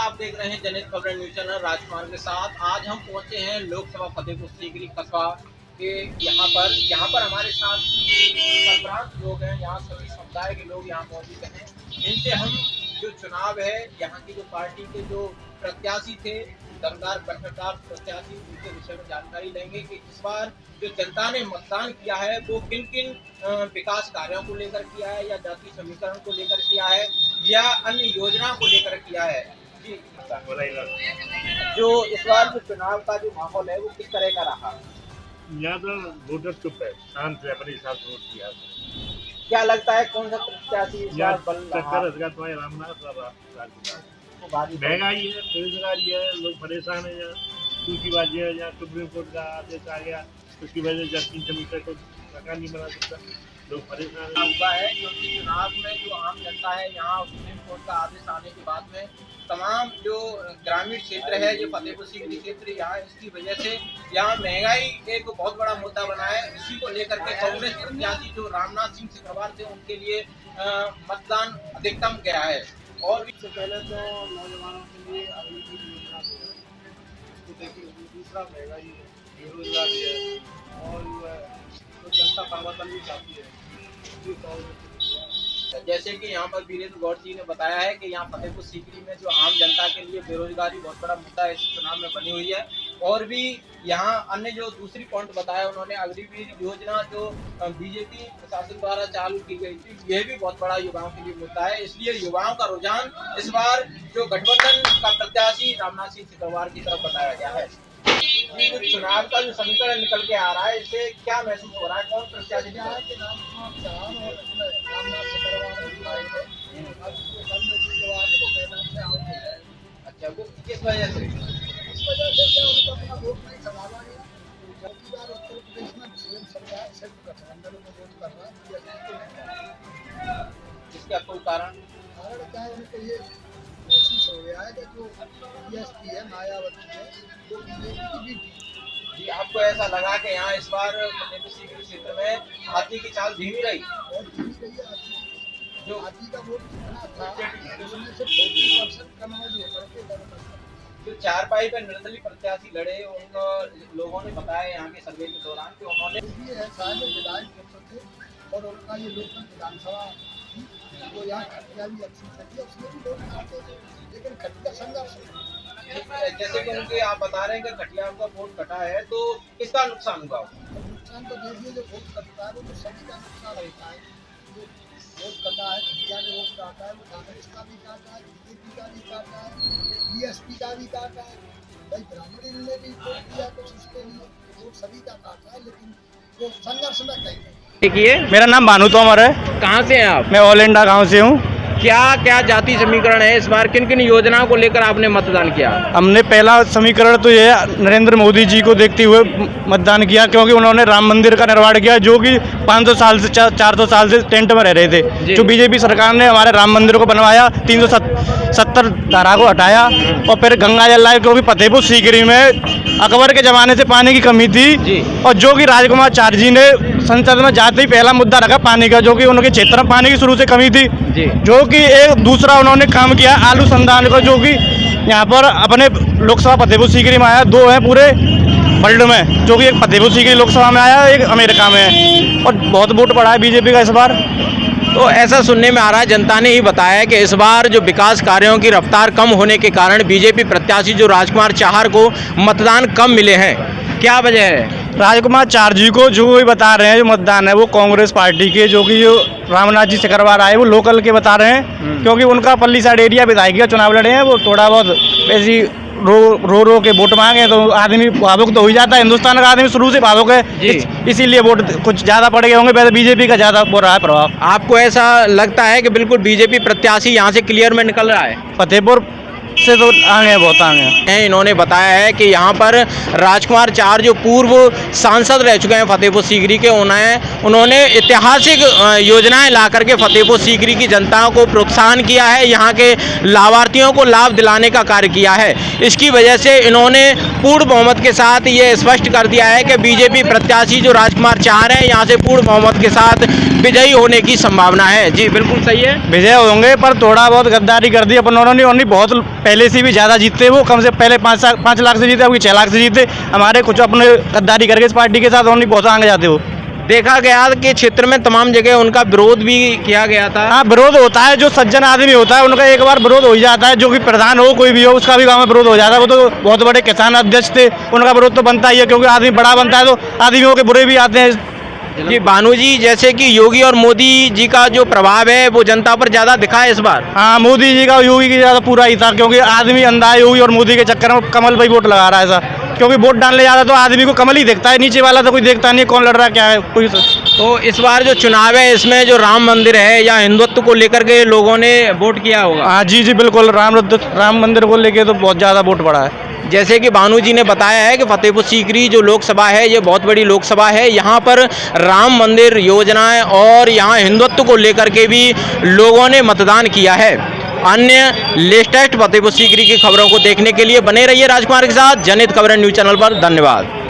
आप देख रहे हैं जनहित खबरें न्यूज चैनल राजकुमार के साथ। आज हम पहुंचे हैं लोकसभा फतेहपुर सीकरी कस्बा के यहाँ पर हमारे साथ सरपंच लोग हैं, यहाँ सभी समुदाय के लोग यहाँ मौजूद हैं। इनसे हम जो चुनाव है, यहाँ की जो पार्टी के जो प्रत्याशी थे, दमदार बटरदार प्रत्याशी, उनके विषय में जानकारी लेंगे कि इस बार जो जनता ने मतदान किया है वो किन किन विकास कार्यों को लेकर किया है, या जाति समीकरण को लेकर किया है, या अन्य योजना को लेकर किया है। जी, जो इस बार जो चुनाव का जो माहौल है वो किस तरह का रहा? यहाँ तो वोटर चुप है, शांत है, अपने हिसाब से वोट किया। क्या लगता है कौन सा प्रत्याशी इस बार बन रहा है? महंगाई है, बेरोजगारी है, लोग परेशान है। यहाँ दूसरी बात यह है, यहाँ सुप्रीम कोर्ट का आदेश आ गया, उसकी वजह से जाति समीकरण को सरकार नहीं बना सकता, लोग परेशान हुआ है। क्योंकि चुनाव में जो आम जनता है, यहाँ सुप्रीम कोर्ट का आदेश आने के बाद में तमाम जो ग्रामीण क्षेत्र है, जो फतेहपुर सीकरी क्षेत्र, यहाँ इसकी वजह से यहाँ महंगाई एक बहुत बड़ा मुद्दा बना है। इसी को लेकर के कांग्रेस प्रत्याशी जो रामनाथ सिंह सिकरवार थे, उनके लिए मतदान अधिकतम गया है। और इससे पहले तो नौजवानों के लिए अगली की योजना जो है उसको देखिए, दूसरा महंगाई है, बेरोजगारी है, और तो जनता परिवर्तन भी चाहती है। जैसे कि यहाँ पर वीरेंद्र गौड़ जी ने बताया है कि यहाँ फतेहपुर सीकरी में जो आम जनता के लिए बेरोजगारी बहुत बड़ा मुद्दा इस चुनाव में बनी हुई है। और भी यहाँ अन्य जो दूसरी पॉइंट बताया उन्होंने, अग्निवीर योजना जो बीजेपी प्रशासन द्वारा चालू की गई थी, यह भी बहुत बड़ा युवाओं के लिए मुद्दा है। इसलिए युवाओं का रुझान इस बार जो गठबंधन का प्रत्याशी रामनाथ सिंह सिकरवार की तरफ बताया गया है। जो चुनाव का जो समीकरण निकल के आ रहा है, इससे क्या महसूस हो रहा है? कौन प्रत्याशी अच्छा, वो किस वजह से? इस वजह से क्या उनको अपना वोट नहीं संभाला है। चौथी बार उत्तर प्रदेश में मुस्लिम सरकार सिर्फ गठबंधन को वोट कर रहा है। इसका कोई कारण क्या है, उनको ये महसूस हो गया है कि जो बीएसपी है, मायावती है, वो बीजेपी की भी थी। जी, आपको ऐसा लगा कि यहाँ इस बार फतेहपुर सीकरी क्षेत्र में हाथी की चाल धीमी रही? और धीमी रही है। जो हाथी का वोट कितना था, उसमें से 40% कन्वर्ट होकर के जो चारपाई पर निर्दलीय प्रत्याशी लड़े, उन लोगों ने बताया यहाँ के सर्वे के दौरान कि उन्होंने ऐसा है, विधायक पुत्र थे और उनका ये लोकसभा विधानसभा वो यहाँ खटिया भी अच्छी थी, उसमें भी लोग आते थे, लेकिन खटिया संघर्ष। जैसे कि उनके आप बता रहे हैं कि खटिया का वोट कटा है, तो किसका नुकसान हुआ? नुकसान तो देखिए, जो वोट कटता है वो तो सभी का नुकसान होता है। जो वोट कटा है, खटिया के वोट काटा है, वो कांग्रेस का भी काटा है, बीजेपी का भी काटा है, बीएसपी का भी काटा है। भाई ब्राह्मण ने भी वोट दिया कुछ उसके लिए, वोट सभी का काटा है, लेकिन वो संघर्ष में कहीं नहीं। देखिए, मेरा नाम भानु तोमर है। कहाँ से हैं आप? मैं ओलेंडा गांव से हूँ। क्या क्या जाति समीकरण है इस बार? किन किन योजनाओं को लेकर आपने मतदान किया? हमने पहला समीकरण तो ये नरेंद्र मोदी जी को देखते हुए मतदान किया, क्योंकि उन्होंने राम मंदिर का निर्माण किया, जो कि 500 साल से 400 साल से टेंट में रह रहे थे। जो बीजेपी सरकार ने हमारे राम मंदिर को बनवाया, 370 धारा को हटाया, और फिर गंगा जल लाए, क्योंकि फतेहपुर सीकरी में अकबर के ज़माने से पानी की कमी थी, और जो कि राजकुमार चार जी ने संसद में जाते ही पहला मुद्दा रखा पानी का, जो कि उनके क्षेत्र में पानी की शुरू से कमी थी। जो कि एक दूसरा उन्होंने काम किया आलू संदान को, जो कि यहाँ पर अपने लोकसभा फतेहपुर सीकरी में आया, 2 है पूरे वर्ल्ड में, जो कि एक फतेहपुर सीकरी लोकसभा में आया, एक अमेरिका में है, और बहुत वोट बढ़ा है बीजेपी का इस बार। तो ऐसा सुनने में आ रहा है, जनता ने ही बताया है कि इस बार जो विकास कार्यों की रफ्तार कम होने के कारण बीजेपी प्रत्याशी जो राजकुमार चाहर को मतदान कम मिले हैं। क्या वजह है? राजकुमार चार जी को जो भी बता रहे हैं, जो मतदान है वो कांग्रेस पार्टी के, जो कि जो रामनाथ जी सिकरवार आए वो लोकल के बता रहे हैं, क्योंकि उनका पल्ली साइड एरिया विधायक का चुनाव लड़े हैं, वो थोड़ा बहुत ऐसी रो के वोट मांगे तो आदमी भावुक तो हो ही जाता है। हिंदुस्तान का आदमी शुरू से भावुक है, इसीलिए वोट कुछ ज़्यादा पड़ गए होंगे। वैसे बीजेपी का ज़्यादा हो रहा है प्रभाव। आपको ऐसा लगता है कि बिल्कुल बीजेपी प्रत्याशी यहाँ से क्लियर में निकल रहा है? फतेहपुर से तो आगे बहुत आगे हैं। इन्होंने बताया है कि यहाँ पर राजकुमार चार जो पूर्व सांसद रह चुके हैं फतेहपुर सीकरी के, उन्होंने ऐतिहासिक योजनाएं ला करके फतेहपुर सीकरी की जनता को प्रोत्साहन किया है, यहाँ के लाभार्थियों को लाभ दिलाने का कार्य किया है। इसकी वजह से इन्होंने पूर्ण बहुमत के साथ ये स्पष्ट कर दिया है कि बीजेपी प्रत्याशी जो राजकुमार चार हैं, यहाँ से पूर्ण बहुमत के साथ विजयी होने की संभावना है। जी बिल्कुल सही है, विजय होंगे, पर थोड़ा बहुत गद्दारी कर दी अपन उन्होंने, बहुत पहले से भी ज़्यादा जीतते वो, कम से पहले 5 लाख से जीते, अभी 6 लाख से जीते। हमारे कुछ अपने गद्दारी करके इस पार्टी के साथ और नहीं बहुत आगे जाते वो। देखा गया कि क्षेत्र में तमाम जगह उनका विरोध भी किया गया था। हाँ, विरोध होता है, जो सज्जन आदमी होता है उनका एक बार विरोध हो ही जाता है, जो कि प्रधान हो कोई भी हो उसका भी गांव में विरोध हो जाता है। वो तो बहुत बड़े किसान अध्यक्ष थे, उनका विरोध तो बनता ही है, क्योंकि आदमी बड़ा बनता है तो आदमियों के बुरे भी आते हैं। जी भानु जी, जैसे कि योगी और मोदी जी का जो प्रभाव है वो जनता पर ज्यादा दिखा है इस बार। हाँ, मोदी जी का योगी की ज़्यादा पूरा ही था, क्योंकि आदमी अंधा है योगी और मोदी के चक्कर में कमल भाई वोट लगा रहा है ऐसा, क्योंकि वोट डालने जा रहा है तो आदमी को कमल ही देखता है, नीचे वाला तो कोई देखता नहीं कौन लड़ रहा है क्या है कोई। तो इस बार जो चुनाव है इसमें जो राम मंदिर है या हिंदुत्व को लेकर के लोगों ने वोट किया होगा। हाँ जी जी बिल्कुल, राम मंदिर को लेके तो बहुत ज़्यादा वोट पड़ा है। जैसे कि भानु जी ने बताया है कि फतेहपुर सीकरी जो लोकसभा है ये बहुत बड़ी लोकसभा है, यहाँ पर राम मंदिर योजनाएं और यहाँ हिंदुत्व को लेकर के भी लोगों ने मतदान किया है। अन्य लेटेस्ट फतेहपुर सीकरी की खबरों को देखने के लिए बने रहिए राजकुमार के साथ जनहित खबरें न्यूज़ चैनल पर। धन्यवाद।